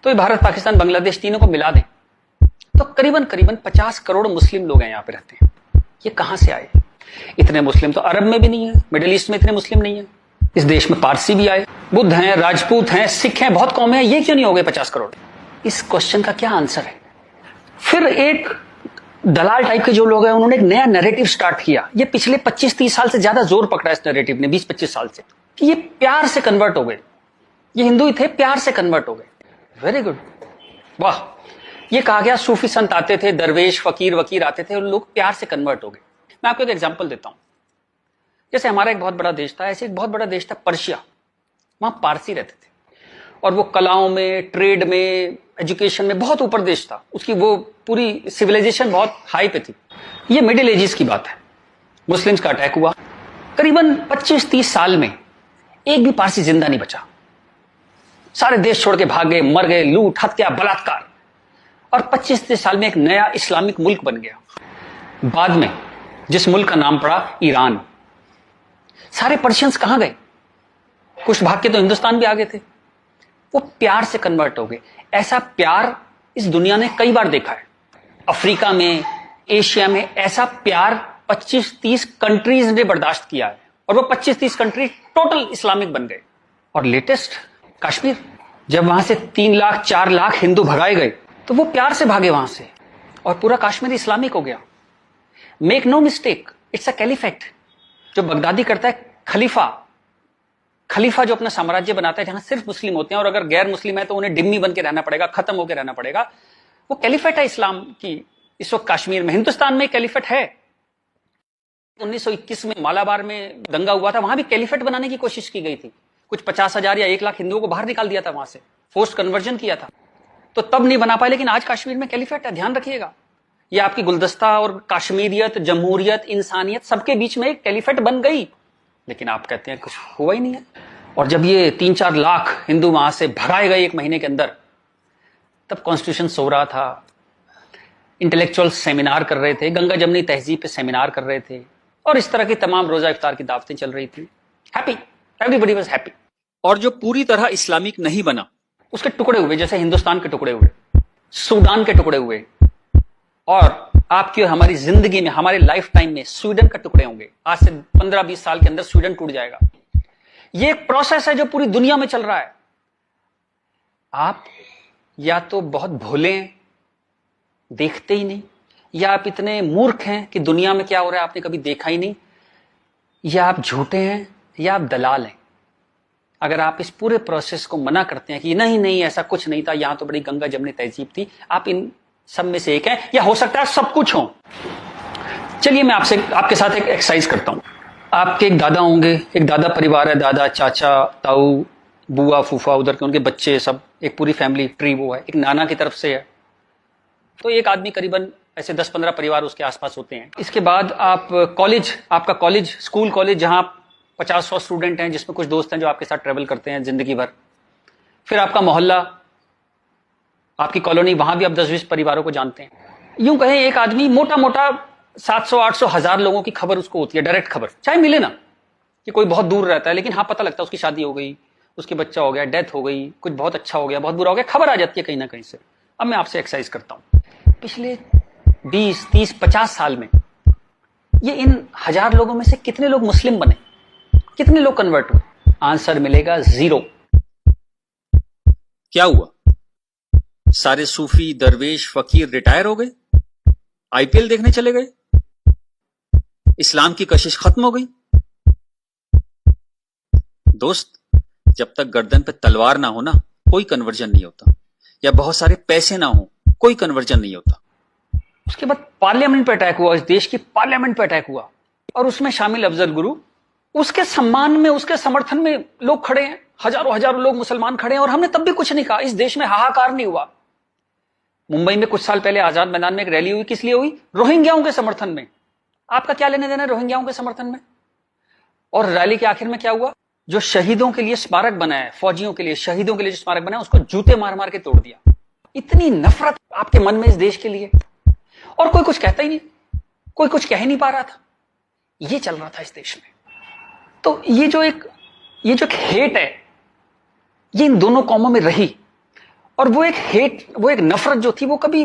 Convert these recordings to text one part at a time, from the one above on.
तो ये भारत, पाकिस्तान, बांग्लादेश तीनों को मिला दें तो करीबन करीबन 50 करोड़ मुस्लिम लोग हैं यहाँ पे रहते हैं। ये कहां से आए? इतने मुस्लिम तो अरब में भी नहीं है, मिडिल ईस्ट में इतने मुस्लिम नहीं है। इस देश में पारसी भी आए, बुद्ध हैं, राजपूत हैं, सिख हैं, बहुत कौमें हैं, ये क्यों नहीं हो गए 50 करोड़? इस क्वेश्चन का क्या आंसर है? फिर एक दलाल टाइप के जो लोग हैं उन्होंने एक नया नैरेटिव स्टार्ट किया। ये पिछले 25-30 साल से ज्यादा जोर पकड़ा इस नैरेटिव ने, 20-25 साल से, कि ये प्यार से कन्वर्ट हो गए। ये हिंदू ही थे, प्यार से कन्वर्ट हो गए। वेरी गुड, वाह। ये कहा गया सूफी संत आते थे, दरवेश फकीर वकीर आते थे और लोग प्यार से कन्वर्ट हो गए। मैं आपको एक एग्जांपल देता हूं। जैसे हमारा एक बहुत बड़ा देश था, ऐसे एक बहुत बड़ा देश था पर्शिया। वहां पारसी रहते थे और वो कलाओं में, ट्रेड में, एजुकेशन में बहुत ऊपर देश था। उसकी वो पूरी सिविलाइजेशन बहुत हाई पे थी। ये मिडिल एजेस की बात है। मुस्लिम्स का अटैक हुआ, करीबन 25-30 साल में एक भी पारसी जिंदा नहीं बचा। सारे देश छोड़ के भाग गए, मर गए, लूट, हत्या, बलात्कार। और 25-30 साल में एक नया इस्लामिक मुल्क बन गया बाद में, जिस मुल्क का नाम पड़ा ईरान। सारे पर्शियंस कहां गए? कुछ भाग के तो हिंदुस्तान भी आ गए थे। वो प्यार से कन्वर्ट हो गए। ऐसा प्यार इस दुनिया ने कई बार देखा है। अफ्रीका में, एशिया में ऐसा प्यार 25-30 कंट्रीज ने बर्दाश्त किया है और वो 25-30 कंट्री टोटल इस्लामिक बन गए। और लेटेस्ट कश्मीर, जब वहां से 3 लाख 4 लाख हिंदू भगाए गए तो वो प्यार से भागे वहां से और पूरा कश्मीर इस्लामिक हो गया। Make no mistake, it's a caliphate. जो बगदादी करता है खलीफा जो अपना साम्राज्य बनाता है जहां सिर्फ मुस्लिम होते हैं और अगर गैर मुस्लिम है तो उन्हें डिम्मी बन के रहना पड़ेगा, खत्म होकर रहना पड़ेगा। वो कैलिफेट है इस्लाम की। इस वक्त कश्मीर में, हिंदुस्तान में कैलिफेट है। 1921 में मालाबार में दंगा हुआ था, वहां भी कैलिफेट बनाने की कोशिश की गई थी। कुछ 50,000 या 1 लाख हिंदुओं को बाहर निकाल दिया था वहां से, फोर्स्ड कन्वर्जन किया था। तो तब नहीं बना पाए, लेकिन आज कश्मीर में कैलिफेट है। ध्यान रखिएगा, ये आपकी गुलदस्ता और कश्मीरियत, जमहूरियत, इंसानियत सबके बीच में एक कैलिफेट बन गई। लेकिन आप कहते हैं कुछ हुआ ही नहीं है। और जब ये 3-4 लाख हिंदू वहां से भगाए गए 1 महीने के अंदर, तब कॉन्स्टिट्यूशन सो रहा था, इंटेलेक्चुअल सेमिनार कर रहे थे, गंगा जमनी तहजीब पे सेमिनार कर रहे थे और इस तरह की तमाम रोजा इफ्तार की दावतें चल रही थी। Happy, everybody was happy. और जो पूरी तरह इस्लामिक नहीं बना, उसके टुकड़े हुए, जैसे हिंदुस्तान के टुकड़े हुए, सूडान के टुकड़े हुए, और आपकी और हमारी जिंदगी में, हमारे लाइफ टाइम में स्वीडन के टुकड़े होंगे। आज से 15-20 साल के अंदर स्वीडन टूट जाएगा। ये एक प्रोसेस है जो पूरी दुनिया में चल रहा है। आप या तो बहुत भोले हैं, देखते ही नहीं, या आप इतने मूर्ख हैं कि दुनिया में क्या हो रहा है आपने कभी देखा ही नहीं, या आप झूठे हैं, या आप दलाल हैं। अगर आप इस पूरे प्रोसेस को मना करते हैं कि नहीं नहीं ऐसा कुछ नहीं था, यहां तो बड़ी गंगा जमनी तहजीब थी, आप इन सब में से एक है, या हो सकता है सब कुछ हो। चलिए मैं आपके साथ एक एक्सरसाइज करता हूं। आपके एक दादा होंगे, एक दादा परिवार है, दादा, चाचा, ताऊ, बुआ, फूफा, उधर के उनके बच्चे, सब एक पूरी फैमिली ट्री वो है। एक नाना की तरफ से है, तो एक आदमी करीबन ऐसे 10-15 परिवार उसके आसपास होते हैं। इसके बाद आप कॉलेज, आपका कॉलेज, स्कूल कॉलेज, जहां 50-100 स्टूडेंट हैं, जिसमें कुछ दोस्त हैं जो आपके साथ ट्रेवल करते हैं जिंदगी भर। फिर आपका मोहल्ला, आपकी कॉलोनी, वहां भी आप 10-20 परिवारों को जानते हैं। यूं कहें एक आदमी मोटा मोटा 700-800 1000 लोगों की खबर उसको होती है, डायरेक्ट खबर, चाहे मिले ना कि कोई बहुत दूर रहता है, लेकिन हाँ पता लगता है उसकी शादी हो गई, उसके बच्चा हो गया, डेथ हो गई, कुछ बहुत अच्छा हो गया, बहुत बुरा हो गया, खबर आ जाती है कहीं ना कहीं से। अब मैं आपसे एक्सरसाइज करता हूं, पिछले 20-30-50 साल में ये इन 1000 लोगों में से कितने लोग मुस्लिम बने, कितने लोग कन्वर्ट हुए? आंसर मिलेगा 0। क्या हुआ? सारे सूफी, दरवेश, फकीर रिटायर हो गए, आईपीएल देखने चले गए, इस्लाम की कशिश खत्म हो गई। दोस्त, जब तक गर्दन पे तलवार ना हो ना, कोई कन्वर्जन नहीं होता, या बहुत सारे पैसे ना हो, कोई कन्वर्जन नहीं होता। उसके बाद पार्लियामेंट पे अटैक हुआ, इस देश की पार्लियामेंट पे अटैक हुआ और उसमें शामिल अफजल गुरु, उसके सम्मान में, उसके समर्थन में लोग खड़े हैं, हजारों लोग मुसलमान खड़े हैं और हमने तब भी कुछ नहीं कहा। इस देश में हाहाकार नहीं हुआ। मुंबई में कुछ साल पहले आजाद मैदान में एक रैली हुई, किस लिए हुई? रोहिंग्याओं के समर्थन में। आपका क्या लेने देना रोहिंग्याओं के समर्थन में? और रैली के आखिर में क्या हुआ? जो शहीदों के लिए स्मारक बना है, फौजियों के लिए, शहीदों के लिए जो स्मारक बना है, उसको जूते मार मार के तोड़ दिया। इतनी नफरत आपके मन में इस देश के लिए, और कोई कुछ कहता ही नहीं, कोई कुछ कह ही नहीं पा रहा था। ये चल रहा था इस देश में। तो ये जो एक हेट है, ये इन दोनों कौमों में रही और वो एक हेट, वो एक नफरत जो थी, वो कभी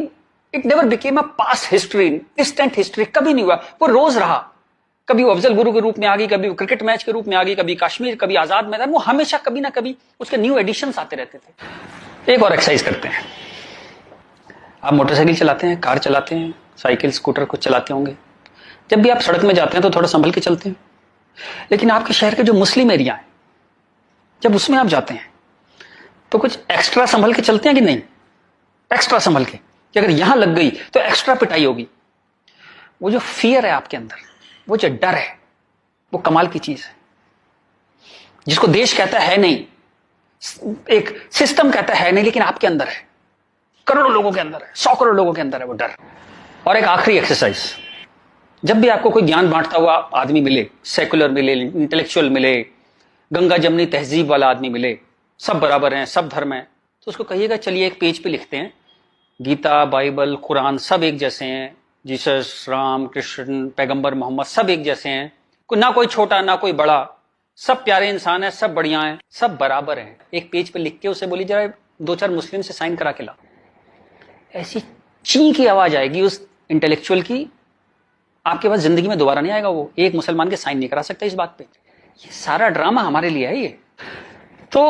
it never became a past history, distant history, कभी नहीं हुआ। वो रोज रहा। कभी वो अफजल गुरु के रूप में आ गई, कभी वो क्रिकेट मैच के रूप में आ गई, कभी कश्मीर, कभी आजाद मैदान। वो हमेशा कभी ना कभी उसके न्यू एडिशंस आते रहते थे। एक और एक्सरसाइज करते हैं। आप मोटरसाइकिल चलाते हैं, कार चलाते हैं, साइकिल स्कूटर कुछ चलाते होंगे। जब भी आप सड़क में जाते हैं तो थोड़ा संभल के चलते हैं। लेकिन आपके शहर के जो मुस्लिम एरिया है, जब उसमें आप जाते हैं तो कुछ एक्स्ट्रा संभल के चलते हैं कि नहीं? एक्स्ट्रा संभल के, कि अगर यहां लग गई तो एक्स्ट्रा पिटाई होगी। वो जो फियर है आपके अंदर, वो जो डर है, वो कमाल की चीज है, जिसको देश कहता है नहीं, एक सिस्टम कहता है नहीं, लेकिन आपके अंदर है, करोड़ों लोगों के अंदर है, 100 करोड़ लोगों के अंदर है वो डर। और एक आखिरी एक्सरसाइज, जब भी आपको कोई ज्ञान बांटता हुआ आदमी मिले, सेकुलर मिले, इंटेलेक्चुअल मिले, गंगा जमनी तहजीब वाला आदमी मिले, सब बराबर हैं, सब धर्म है, तो उसको कहिएगा चलिए एक पेज पे लिखते हैं, गीता, बाइबल, कुरान सब एक जैसे हैं, जीसस, राम, कृष्ण, पैगंबर मोहम्मद सब एक जैसे हैं, ना कोई छोटा ना कोई बड़ा, सब प्यारे इंसान है, सब बढ़िया हैं, सब बराबर हैं। एक पेज पे लिख के उसे बोली जरा 2-4 मुस्लिम से साइन करा के ला। ऐसी ची की आवाज आएगी उस इंटेलेक्चुअल की, आपके पास जिंदगी में दोबारा नहीं आएगा। वो एक मुसलमान के साइन नहीं करा सकता इस बात पे। ये सारा ड्रामा हमारे लिए है ये। तो